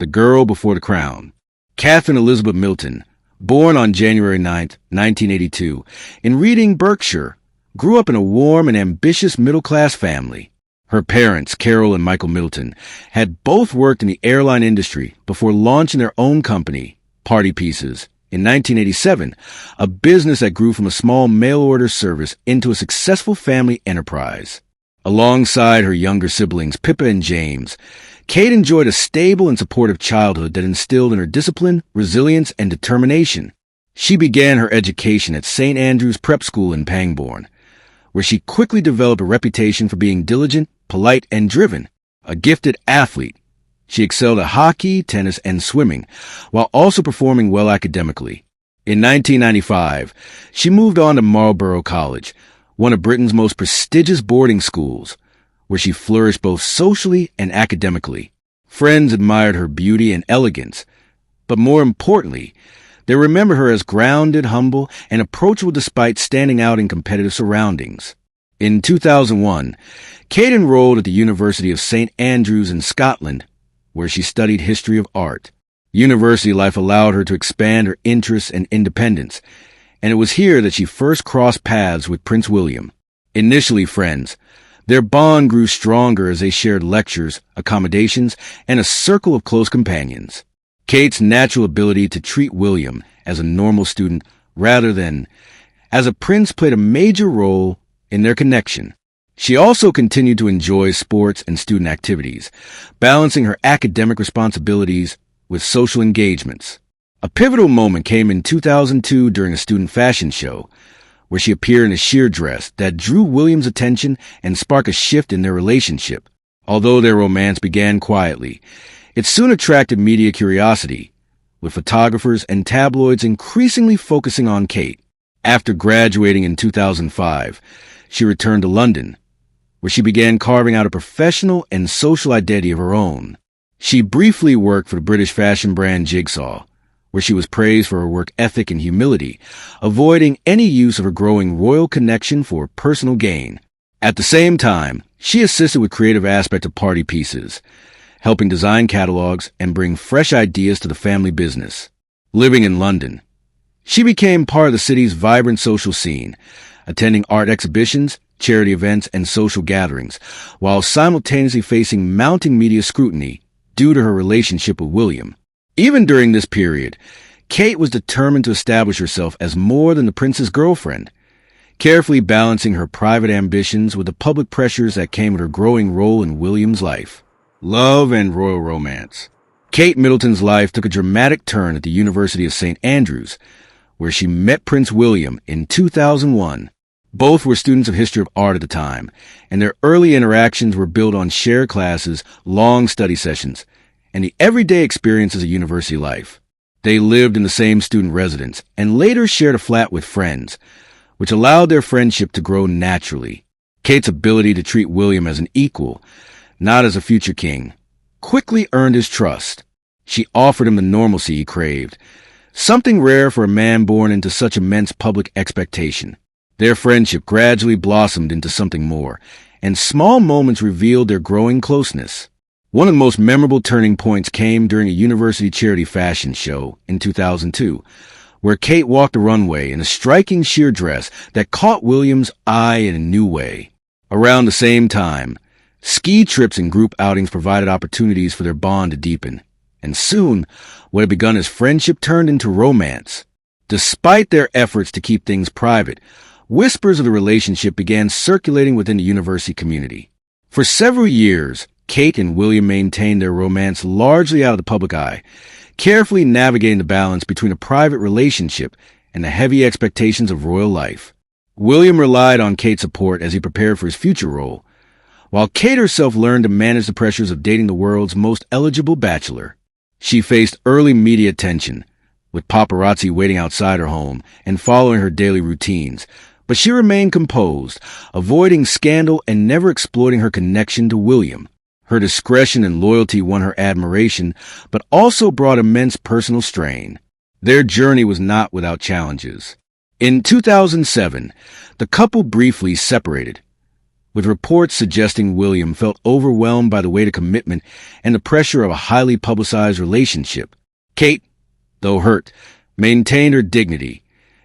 The Girl Before the Crown. Catherine Elizabeth Middleton, born on January 9, 1982, in Reading, Berkshire, grew up in a warm and ambitious middle-class family. Her parents, Carol and Michael Middleton, had both worked in the airline industry before launching their own company, Party Pieces, in 1987, a business that grew from a small mail-order service into a successful family enterprise. Alongside her younger siblings, Pippa and James, Kate enjoyed a stable and supportive childhood that instilled in her discipline, resilience, and determination. She began her education at St. Andrew's Prep School in Pangbourne, where she quickly developed a reputation for being diligent, polite, and driven. A gifted athlete, she excelled at hockey, tennis, and swimming, while also performing well academically. In 1995, she moved on to Marlborough College, one of Britain's most prestigious boarding schools, where she flourished both socially and academically. Friends admired her beauty and elegance, but more importantly, they remember her as grounded, humble, and approachable despite standing out in competitive surroundings. In 2001, Kate enrolled at the University of St. Andrews in Scotland, where she studied history of art. University life allowed her to expand her interests and independence, and it was here that she first crossed paths with Prince William. Initially friends, their bond grew stronger as they shared lectures, accommodations, and a circle of close companions. Kate's natural ability to treat William as a normal student rather than as a prince played a major role in their connection. She also continued to enjoy sports and student activities, balancing her academic responsibilities with social engagements. A pivotal moment came in 2002 during a student fashion show, where she appeared in a sheer dress that drew William's attention and sparked a shift in their relationship. Although their romance began quietly, it soon attracted media curiosity, with photographers and tabloids increasingly focusing on Kate. After graduating in 2005, she returned to London, where she began carving out a professional and social identity of her own. She briefly worked for the British fashion brand Jigsaw, where she was praised for her work ethic and humility, avoiding any use of her growing royal connection for personal gain. At the same time, she assisted with creative aspects of Party Pieces, helping design catalogs and bring fresh ideas to the family business. Living in London, she became part of the city's vibrant social scene, attending art exhibitions, charity events, and social gatherings, while simultaneously facing mounting media scrutiny due to her relationship with William. Even during this period, Kate was determined to establish herself as more than the prince's girlfriend, carefully balancing her private ambitions with the public pressures that came with her growing role in William's life. Love and royal romance. Kate Middleton's life took a dramatic turn at the University of St. Andrews, where she met Prince William in 2001. Both were students of history of art at the time, and their early interactions were built on shared classes, long study sessions, and the everyday experiences of university life. They lived in the same student residence and later shared a flat with friends, which allowed their friendship to grow naturally. Kate's ability to treat William as an equal, not as a future king, quickly earned his trust. She offered him the normalcy he craved, something rare for a man born into such immense public expectation. Their friendship gradually blossomed into something more, and small moments revealed their growing closeness. One of the most memorable turning points came during a university charity fashion show in 2002, where Kate walked the runway in a striking sheer dress that caught William's eye in a new way. Around the same time, ski trips and group outings provided opportunities for their bond to deepen, and soon, what had begun as friendship turned into romance. Despite their efforts to keep things private, whispers of the relationship began circulating within the university community. For several years, Kate and William maintained their romance largely out of the public eye, carefully navigating the balance between a private relationship and the heavy expectations of royal life. William relied on Kate's support as he prepared for his future role, while Kate herself learned to manage the pressures of dating the world's most eligible bachelor. She faced early media attention, with paparazzi waiting outside her home and following her daily routines, but she remained composed, avoiding scandal and never exploiting her connection to William. Her discretion and loyalty won her admiration, but also brought immense personal strain. Their journey was not without challenges. In 2007, the couple briefly separated, with reports suggesting William felt overwhelmed by the weight of commitment and the pressure of a highly publicized relationship. Kate, though hurt, maintained her dignity,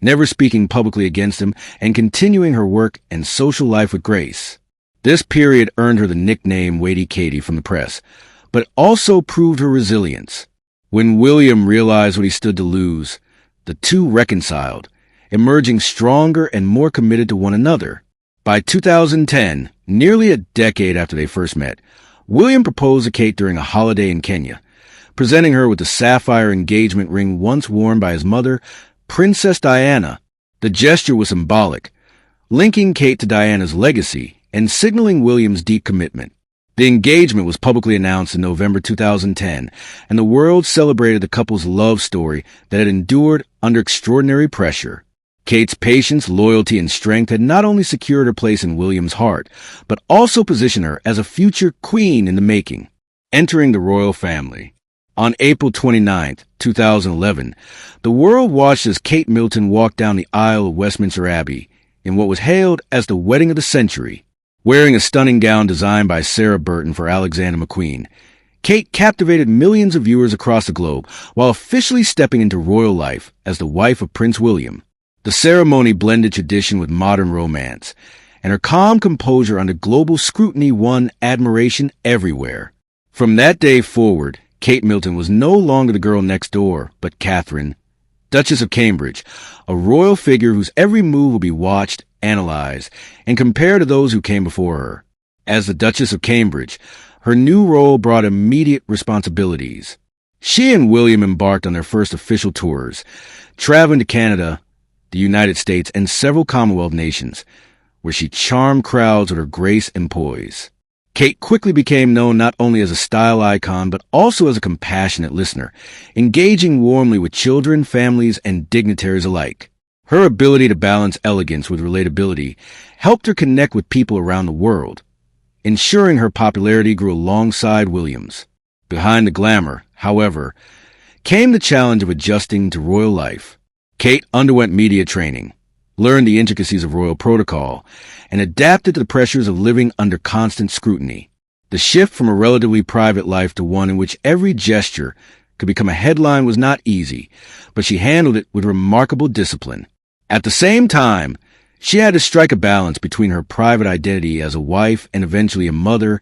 never speaking publicly against him and continuing her work and social life with grace. This period earned her the nickname Weighty Katie from the press, but also proved her resilience. When William realized what he stood to lose, the two reconciled, emerging stronger and more committed to one another. By 2010, nearly a decade after they first met, William proposed to Kate during a holiday in Kenya, presenting her with the sapphire engagement ring once worn by his mother, Princess Diana. The gesture was symbolic, linking Kate to Diana's legacy and signaling William's deep commitment. The engagement was publicly announced in November 2010, and the world celebrated the couple's love story that had endured under extraordinary pressure. Kate's patience, loyalty, and strength had not only secured her place in William's heart, but also positioned her as a future queen in the making. Entering the royal family. On April 29, 2011, the world watched as Kate Middleton walked down the aisle of Westminster Abbey in what was hailed as the wedding of the century. Wearing a stunning gown designed by Sarah Burton for Alexander McQueen, Kate captivated millions of viewers across the globe while officially stepping into royal life as the wife of Prince William. The ceremony blended tradition with modern romance, and her calm composure under global scrutiny won admiration everywhere. From that day forward, Kate Middleton was no longer the girl next door, but Catherine, Duchess of Cambridge, a royal figure whose every move will be watched, analyzed, and compared to those who came before her. As the Duchess of Cambridge, her new role brought immediate responsibilities. She and William embarked on their first official tours, traveling to Canada, the United States, and several Commonwealth nations, where she charmed crowds with her grace and poise. Kate quickly became known not only as a style icon, but also as a compassionate listener, engaging warmly with children, families, and dignitaries alike. Her ability to balance elegance with relatability helped her connect with people around the world, ensuring her popularity grew alongside William's. Behind the glamour, however, came the challenge of adjusting to royal life. Kate underwent media training, learned the intricacies of royal protocol, and adapted to the pressures of living under constant scrutiny. The shift from a relatively private life to one in which every gesture could become a headline was not easy, but she handled it with remarkable discipline. At the same time, she had to strike a balance between her private identity as a wife and eventually a mother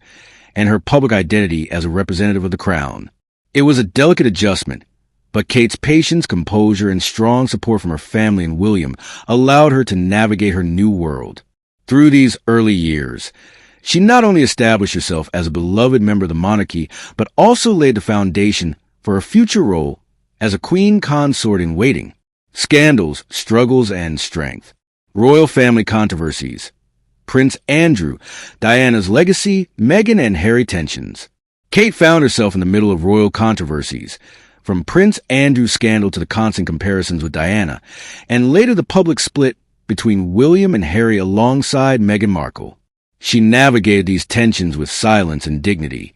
and her public identity as a representative of the crown. It was a delicate adjustment, but Kate's patience, composure, and strong support from her family and William allowed her to navigate her new world. Through these early years, she not only established herself as a beloved member of the monarchy, but also laid the foundation for her future role as a queen consort in waiting. Scandals, struggles, and strength. Royal family controversies. Prince Andrew, Diana's legacy, Meghan and Harry tensions. Kate found herself in the middle of royal controversies, from Prince Andrew's scandal to the constant comparisons with Diana, and later the public split between William and Harry alongside Meghan Markle. She navigated these tensions with silence and dignity,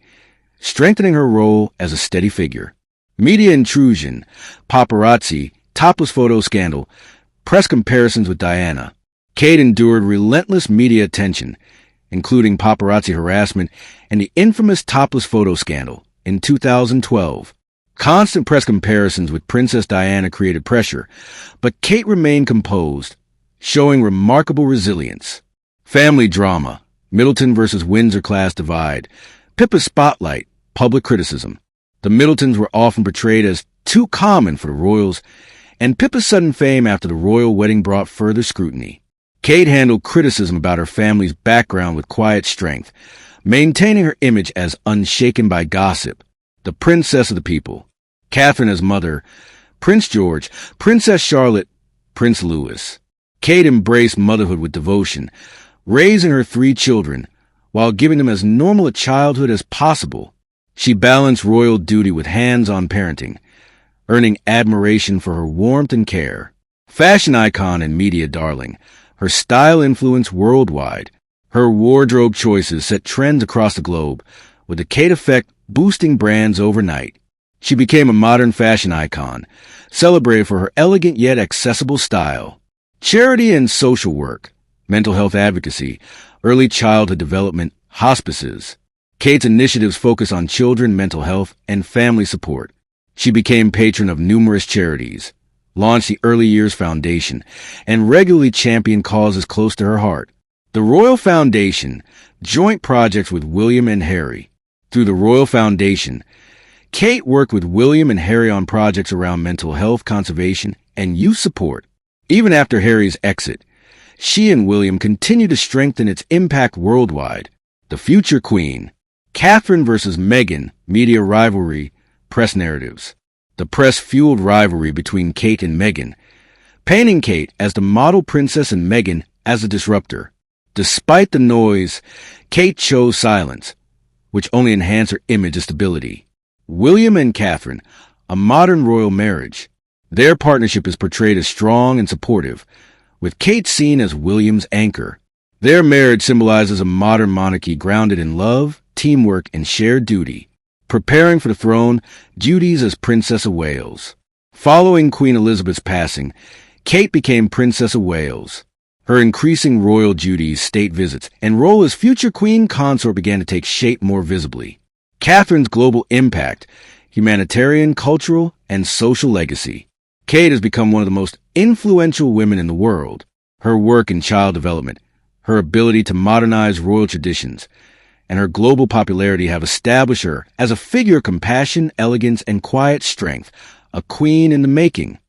strengthening her role as a steady figure. Media intrusion, paparazzi, topless photo scandal, press comparisons with Diana. Kate endured relentless media attention, including paparazzi harassment and the infamous topless photo scandal in 2012. Constant press comparisons with Princess Diana created pressure, but Kate remained composed, showing remarkable resilience. Family drama, Middleton versus Windsor class divide, Pippa's spotlight, public criticism. The Middletons were often portrayed as too common for the royals, and Pippa's sudden fame after the royal wedding brought further scrutiny. Kate handled criticism about her family's background with quiet strength, maintaining her image as unshaken by gossip. The princess of the people. Catherine as mother, Prince George, Princess Charlotte, Prince Louis. Kate embraced motherhood with devotion, raising her 3 children while giving them as normal a childhood as possible. She balanced royal duty with hands-on parenting, earning admiration for her warmth and care. Fashion icon and media darling, her style influenced worldwide. Her wardrobe choices set trends across the globe, with the Kate effect boosting brands overnight. She became a modern fashion icon, celebrated for her elegant yet accessible style. Charity and social work, mental health advocacy, early childhood development, hospices. Kate's initiatives focus on children, mental health, and family support. She became patron of numerous charities, launched the Early Years Foundation, and regularly championed causes close to her heart. The Royal Foundation, joint projects with William and Harry. Through the Royal Foundation, Kate worked with William and Harry on projects around mental health, conservation, and youth support. Even after Harry's exit, she and William continued to strengthen its impact worldwide. The Future Queen, Catherine versus Meghan, media rivalry, press narratives. The press-fueled rivalry between Kate and Meghan, painting Kate as the model princess and Meghan as the disruptor. Despite the noise, Kate chose silence, which only enhanced her image of stability. William and Catherine, a modern royal marriage. Their partnership is portrayed as strong and supportive, with Kate seen as William's anchor. Their marriage symbolizes a modern monarchy grounded in love, teamwork, and shared duty. Preparing for the throne, duties as Princess of Wales. Following Queen Elizabeth's passing, Kate became Princess of Wales. Her increasing royal duties, state visits, and role as future queen consort began to take shape more visibly. Catherine's global impact, humanitarian, cultural, and social legacy. Kate has become one of the most influential women in the world. Her work in child development, her ability to modernize royal traditions, and her global popularity have established her as a figure of compassion, elegance, and quiet strength, a queen in the making.